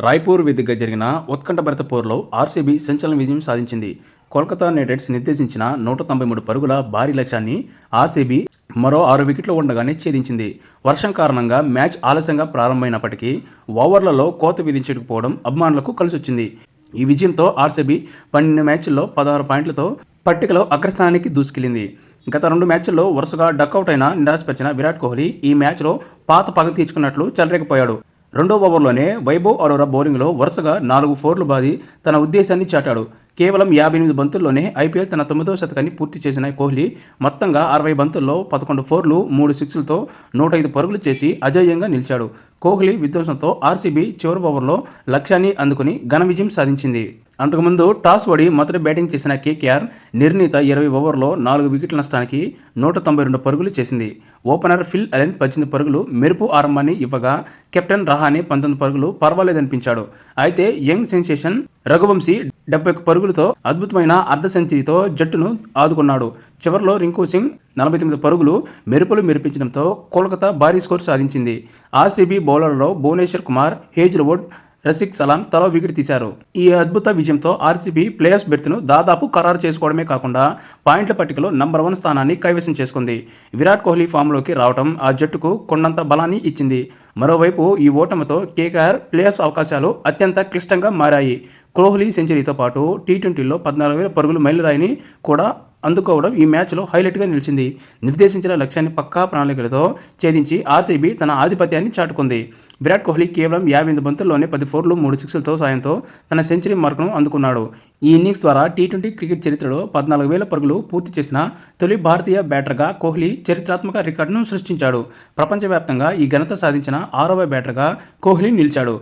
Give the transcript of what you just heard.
రాయ్పూర్ వేదికగా జరిగిన ఉత్కంఠభరిత పోరులో ఆర్సీబీ సంచలన విజయం సాధించింది. కోల్కతా నైట్ రైడర్స్ నిర్దేశించిన 193 పరుగుల భారీ లక్ష్యాన్ని ఆర్సీబీ మరో 6 వికెట్లు ఉండగానే ఛేదించింది. వర్షం కారణంగా మ్యాచ్ ఆలస్యంగా ప్రారంభమైనప్పటికీ ఓవర్లలో కోత విధించకపోవడం అభిమానులకు కలిసొచ్చింది. ఈ విజయంతో ఆర్సీబీ 12 మ్యాచ్ల్లో 16 పాయింట్లతో పట్టికలో అగ్రస్థానానికి దూసుకెళ్లింది. గత 2 మ్యాచ్ల్లో వరుసగా డకౌట్ అయిన నిరాశపరిచిన విరాట్ కోహ్లీ ఈ మ్యాచ్లో పాత పగ తీర్చుకున్నట్లు చెలరేగిపోయాడు. రెండో ఓవర్లోనే వైభవ్ అరోరా బౌలింగ్లో వరుసగా 4 ఫోర్లు బాది తన ఉద్దేశాన్ని చాటాడు. కేవలం 58 బంతుల్లోనే ఐపీఎల్ తన 9వ శతకాన్ని పూర్తి చేసిన కోహ్లీ మొత్తంగా 60 బంతుల్లో 11 ఫోర్లు 3 సిక్స్లతో 105 పరుగులు చేసి అజేయంగా నిలిచాడు. కోహ్లీ విధ్వంసంతో ఆర్సీబీ చివరి ఓవర్లో లక్ష్యాన్ని అందుకుని ఘన విజయం సాధించింది. అంతకుముందు టాస్ ఓడి మొదటి బ్యాటింగ్ చేసిన కేకేఆర్ నిర్ణీత 20 ఓవర్లో 4 వికెట్ల నష్టానికి 192 పరుగులు చేసింది. ఓపెనర్ ఫిల్ అలెన్ 18 పరుగులు మెరుపు ఆరంభాన్ని ఇవ్వగా కెప్టెన్ రహానే 19 పరుగులు పర్వాలేదనిపించాడు. అయితే యంగ్ సెన్సేషన్ రఘువంశీ 71 పరుగులతో అద్భుతమైన అర్ధ సెంచరీతో జట్టును ఆదుకున్నాడు. చివరిలో రింకు సింగ్ 49 పరుగులు మెరుపులు మెరిపించడంతో కోల్కతా భారీ స్కోర్ సాధించింది. ఆర్సీబీ బౌలర్లలో భువనేశ్వర్ కుమార్, హేజ్వుడ్, రసిక్ సలాం తలో వికెట్ తీశారు. ఈ అద్భుత విజయంతో ఆర్సీబీ ప్లేఆఫ్ బెర్త్ను దాదాపు ఖరారు చేసుకోవడమే కాకుండా పాయింట్ల పట్టికలో నంబర్ 1 స్థానాన్ని కైవసం చేసుకుంది. విరాట్ కోహ్లీ ఫామ్లోకి రావడం ఆ జట్టుకు కొండంత బలాన్ని ఇచ్చింది. మరోవైపు ఈ ఓటమితో కేకేఆర్ ప్లేఆఫ్ అవకాశాలు అత్యంత క్లిష్టంగా మారాయి. కోహ్లీ సెంచరీతో పాటు టీ20లో 14,000 పరుగుల మైలురాయిని కూడా అందుకోవడం ఈ మ్యాచ్లో హైలైట్గా నిలిచింది. నిర్దేశించిన లక్ష్యాన్ని పక్కా ప్రణాళికలతో ఛేదించి ఆర్సీబీ తన ఆధిపత్యాన్ని చాటుకుంది. విరాట్ కోహ్లీ కేవలం 58 బంతుల్లోనే 10 ఫోర్లు 3 సిక్స్లతో సాయంతో తన సెంచరీ మార్కును అందుకున్నాడు. ఈ ఇన్నింగ్స్ ద్వారా టీ20 క్రికెట్ చరిత్రలో 14,000 పరుగులు పూర్తి చేసిన తొలి భారతీయ బ్యాటర్గా కోహ్లీ చరిత్రాత్మక రికార్డును సృష్టించాడు. ప్రపంచవ్యాప్తంగా ఈ ఘనత సాధించిన 6వ బ్యాటర్గా కోహ్లీ నిలిచాడు.